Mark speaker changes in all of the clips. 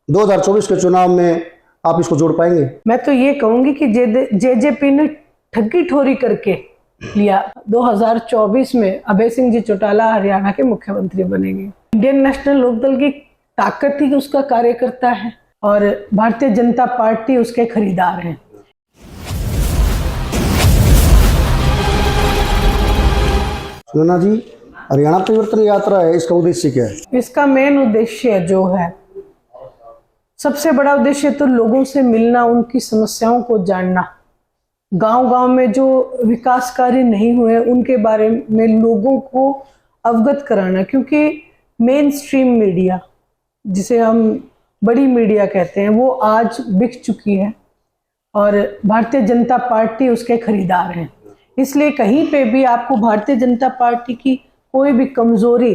Speaker 1: 2024 के चुनाव में आप इसको जोड़ पाएंगे?
Speaker 2: मैं तो ये कहूंगी कि जेजेपी ने ठगी ठोरी करके लिया। 2024 में अभय सिंह जी चौटाला हरियाणा के मुख्यमंत्री बनेंगे। इंडियन नेशनल लोकदल की ताकत ही उसका कार्यकर्ता है और भारतीय जनता पार्टी उसके खरीदार हैं।
Speaker 1: सुनना जी, हरियाणा परिवर्तन यात्रा है, इसका उद्देश्य क्या है?
Speaker 2: इसका मेन उद्देश्य जो है, सबसे बड़ा उद्देश्य तो लोगों से मिलना, उनकी समस्याओं को जानना, गांव-गांव में जो विकास कार्य नहीं हुए उनके बारे में लोगों को अवगत कराना। क्योंकि मेन स्ट्रीम मीडिया, जिसे हम बड़ी मीडिया कहते हैं, वो आज बिक चुकी है और भारतीय जनता पार्टी उसके खरीदार हैं। इसलिए कहीं पे भी आपको भारतीय जनता पार्टी की कोई भी कमजोरी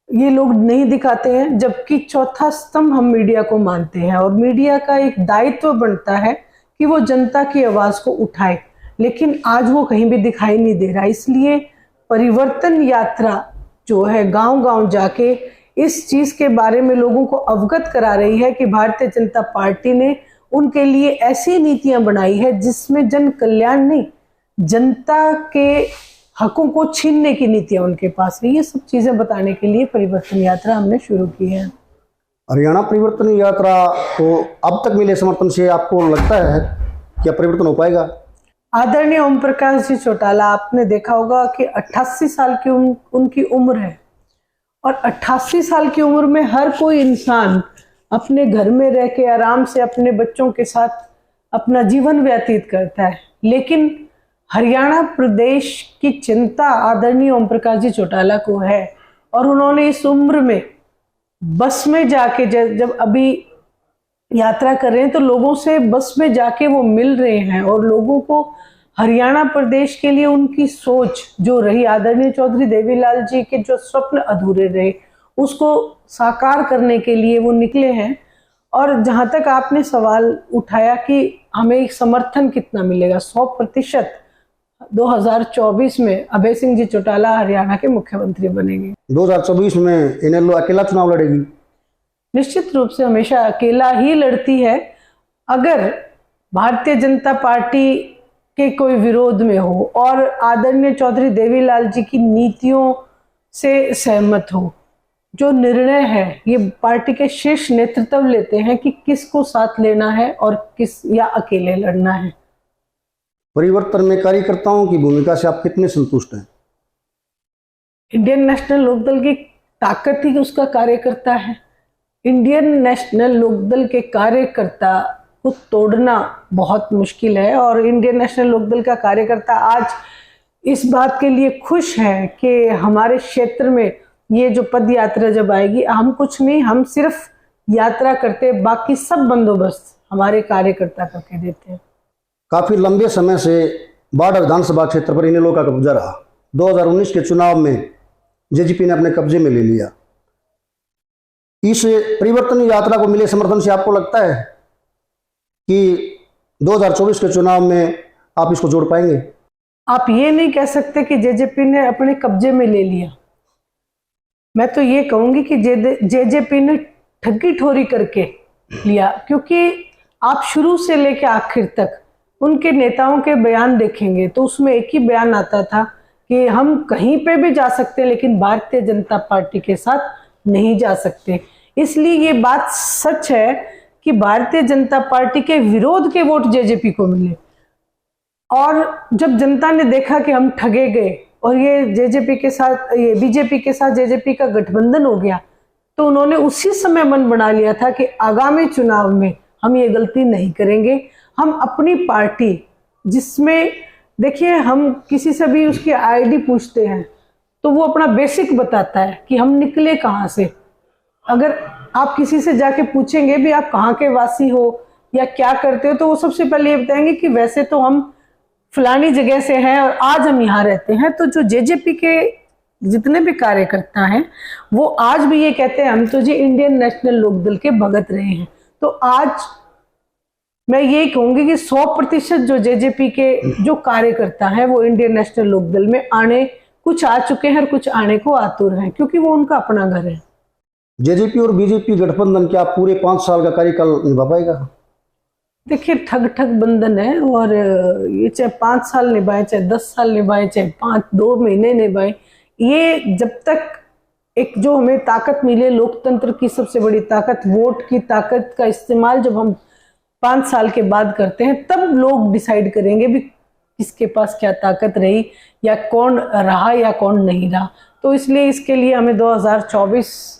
Speaker 2: ये लोग नहीं दिखाते हैं, जबकि चौथा स्तंभ हम मीडिया को मानते हैं और मीडिया का एक दायित्व बनता है कि वो जनता की आवाज को उठाए, लेकिन आज वो कहीं भी दिखाई नहीं दे रहा। इसलिए परिवर्तन यात्रा जो है गांव-गांव जाके इस चीज के बारे में लोगों को अवगत करा रही है कि भारतीय जनता पार्टी ने उनके लिए ऐसी नीतियां बनाई है जिसमें जन कल्याण नहीं, जनता के हकों को छीनने की नीतियां उनके पास है। ये सब चीजें बताने के लिए परिवर्तन यात्रा हमने शुरू की है।
Speaker 1: हरियाणा परिवर्तन यात्रा को अब तक मिले समर्थन से आपको लगता है क्या परिवर्तन हो पाएगा?
Speaker 2: आदरणीय ओम प्रकाश जी चौटाला, आपने देखा होगा कि 88 साल की उनकी उम्र है और 88 साल की उम्र में हर कोई इंसान अपने घर में रह के आराम से अपने बच्चों के साथ अपना जीवन व्यतीत करता है, लेकिन हरियाणा प्रदेश की चिंता आदरणीय ओम प्रकाश जी चौटाला को है और उन्होंने इस उम्र में बस में जाके, जब अभी यात्रा कर रहे हैं तो लोगों से बस में जाके वो मिल रहे हैं और लोगों को हरियाणा प्रदेश के लिए उनकी सोच जो रही, आदरणीय चौधरी देवीलाल जी के जो स्वप्न अधूरे रहे उसको साकार करने के लिए वो निकले हैं। और जहां तक आपने सवाल उठाया कि हमें एक समर्थन कितना मिलेगा, 100% 2024 में अभय सिंह जी चौटाला हरियाणा के मुख्यमंत्री बनेंगे। 2024
Speaker 1: में इनेलो अकेला चुनाव लड़ेगी?
Speaker 2: निश्चित रूप से हमेशा अकेला ही लड़ती है। अगर भारतीय जनता पार्टी के कोई विरोध में हो और आदरणीय चौधरी देवीलाल जी की नीतियों से सहमत हो, जो निर्णय है ये पार्टी के शीर्ष नेतृत्व लेते हैं कि किसको साथ लेना है और किस या अकेले लड़ना है।
Speaker 1: परिवर्तन में कार्यकर्ताओं की भूमिका से आप कितने संतुष्ट हैं?
Speaker 2: इंडियन नेशनल लोकदल की ताकत ही उसका कार्यकर्ता है। इंडियन नेशनल लोकदल के कार्यकर्ता को तोड़ना बहुत मुश्किल है और इंडियन नेशनल लोकदल का कार्यकर्ता आज इस बात के लिए खुश है कि हमारे क्षेत्र में ये जो पद यात्रा जब आएगी, हम कुछ नहीं, हम सिर्फ यात्रा करते, बाकी सब बंदोबस्त हमारे कार्यकर्ता करके देते हैं।
Speaker 1: काफी लंबे समय से बाढ़ विधानसभा क्षेत्र पर इनेलो का कब्जा रहा। 2019 के चुनाव में जेजेपी ने अपने कब्जे में ले लिया। इस परिवर्तन यात्रा को मिले समर्थन से आपको लगता है कि 2024 के चुनाव में आप इसको जोड़ पाएंगे?
Speaker 2: आप ये नहीं कह सकते कि जेजेपी ने अपने कब्जे में ले लिया। मैं तो ये कहूंगी कि जेजेपी ने ठगी ठोरी करके लिया, क्योंकि आप शुरू से लेकर आखिर तक उनके नेताओं के बयान देखेंगे तो उसमें एक ही बयान आता था कि हम कहीं पे भी जा सकते हैं लेकिन भारतीय जनता पार्टी के साथ नहीं जा सकते। इसलिए ये बात सच है कि भारतीय जनता पार्टी के विरोध के वोट जेजेपी को मिले और जब जनता ने देखा कि हम ठगे गए और ये जेजेपी के साथ, ये बीजेपी के साथ जेजेपी का गठबंधन हो गया, तो उन्होंने उसी समय मन बना लिया था कि आगामी चुनाव में हम ये गलती नहीं करेंगे। हम अपनी पार्टी, जिसमें देखिए हम किसी से भी उसकी आईडी पूछते हैं तो वो अपना बेसिक बताता है कि हम निकले कहाँ से। अगर आप किसी से जाके पूछेंगे भी आप कहाँ के वासी हो या क्या करते हो, तो वो सबसे पहले ये बताएंगे कि वैसे तो हम फलानी जगह से हैं और आज हम यहाँ रहते हैं। तो जो जेजेपी के जितने भी कार्यकर्ता हैं वो आज भी ये कहते हैं हम तो जी इंडियन नेशनल लोकदल के भगत रहे हैं। तो आज मैं ये कहूंगी कि 100% जो जेजेपी के जो कार्यकर्ता हैं वो इंडियन नेशनल लोकदल में आने, कुछ आ चुके हैं और कुछ आने को आतुर हैं, क्योंकि वो उनका अपना घर है।
Speaker 1: जेजेपी और बीजेपी गठबंधन क्या पूरे 5 साल का कार्यकाल निभा पाएगा?
Speaker 2: देखिए, ठग ठग बंधन है, और ये चाहे 5 साल निभाए, चाहे 10 साल निभाए, चाहे 2 महीने निभाए, ये जब तक एक जो हमें ताकत मिले, लोकतंत्र की सबसे बड़ी ताकत, वोट की ताकत का इस्तेमाल जब हम 5 साल के बाद करते हैं, तब लोग डिसाइड करेंगे भी किसके पास क्या ताकत रही, या कौन रहा या कौन नहीं रहा। तो इसलिए इसके लिए हमें 2024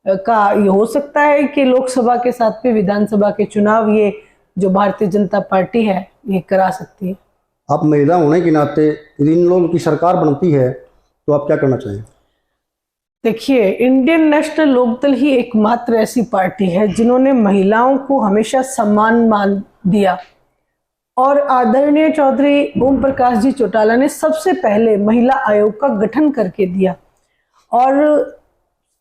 Speaker 2: का ये हो सकता है कि लोकसभा के साथ भी विधानसभा के चुनाव ये जो भारतीय जनता पार्टी है ये करा सकती है।
Speaker 1: आप महिला होने के नाते यदि इन लोगों की सरकार बनती है तो आप क्या करना चाहेंगे?
Speaker 2: देखिए, इंडियन नेशनल लोकदल ही एकमात्र ऐसी पार्टी है जिन्होंने महिलाओं को हमेशा सम्मान मान दिया, और आदरणीय चौधरी ओम प्रकाश जी चौटाला ने सबसे पहले महिला आयोग का गठन करके दिया। और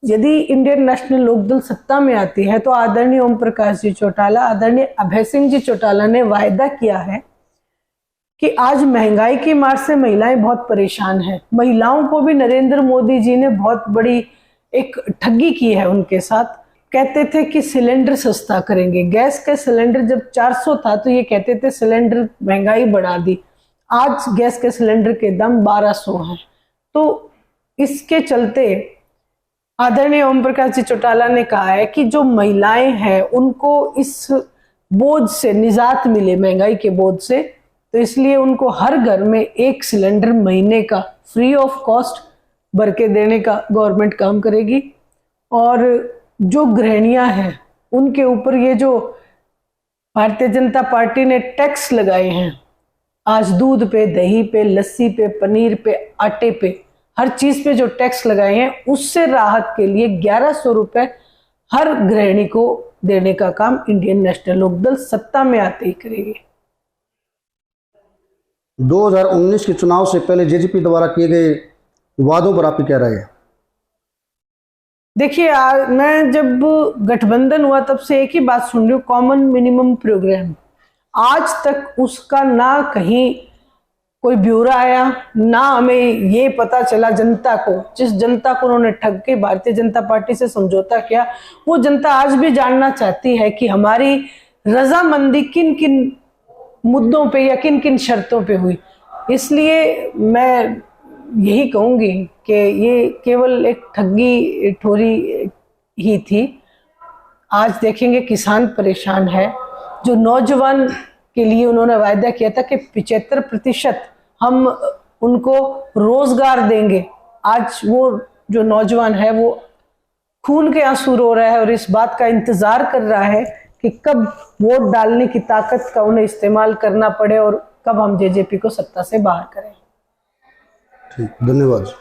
Speaker 2: यदि इंडियन नेशनल लोकदल सत्ता में आती है तो आदरणीय ओम प्रकाश जी चौटाला, आदरणीय अभय सिंह जी चौटाला ने वायदा किया है कि आज महंगाई की मार से महिलाएं बहुत परेशान हैं। महिलाओं को भी नरेंद्र मोदी जी ने बहुत बड़ी एक ठगी की है उनके साथ। कहते थे कि सिलेंडर सस्ता करेंगे, गैस का सिलेंडर जब 400 था तो ये कहते थे सिलेंडर महंगाई बढ़ा दी। आज गैस के सिलेंडर के दाम 1200 हैं। तो इसके चलते आदरणीय ओम प्रकाश जी चौटाला ने कहा है कि जो महिलाएं हैं उनको इस बोझ से निजात मिले, महंगाई के बोझ से, तो इसलिए उनको हर घर में 1 सिलेंडर महीने का फ्री ऑफ कॉस्ट भर के देने का गवर्नमेंट काम करेगी। और जो गृहिणियां हैं उनके ऊपर ये जो भारतीय जनता पार्टी ने टैक्स लगाए हैं, आज दूध पे, दही पे, लस्सी पे, पनीर पे, आटे पे, हर चीज पे जो टैक्स लगाए हैं, उससे राहत के लिए 1100 रुपए हर गृहिणी को देने का काम इंडियन नेशनल लोकदल सत्ता में आते ही करेगी।
Speaker 1: 2019 के चुनाव से पहले जेजेपी द्वारा किए गए वादों पर आपकी क्या राय है?
Speaker 2: देखिए, मैं जब गठबंधन हुआ तब से एक ही बात सुन रही हूँ, कॉमन मिनिमम प्रोग्राम। आज तक उसका ना कहीं कोई ब्यौरा आया, ना हमें ये पता चला जनता को, जिस जनता को उन्होंने ठग के भारतीय जनता पार्टी से समझौता किया, वो जनता आज भी जानना चाहती है कि हमारी रजामंदी किन किन मुद्दों पे या किन किन शर्तों पे हुई। इसलिए मैं यही कहूँगी कि ये केवल एक ठगी ठोरी ही थी। आज देखेंगे किसान परेशान है, जो नौजवान के लिए उन्होंने वायदा किया था कि 75% हम उनको रोजगार देंगे, आज वो जो नौजवान है वो खून के आंसू रो रहा है और इस बात का इंतजार कर रहा है कि कब वोट डालने की ताकत का उन्हें इस्तेमाल करना पड़े और कब हम जेजेपी को सत्ता से बाहर करें।
Speaker 1: ठीक, धन्यवाद।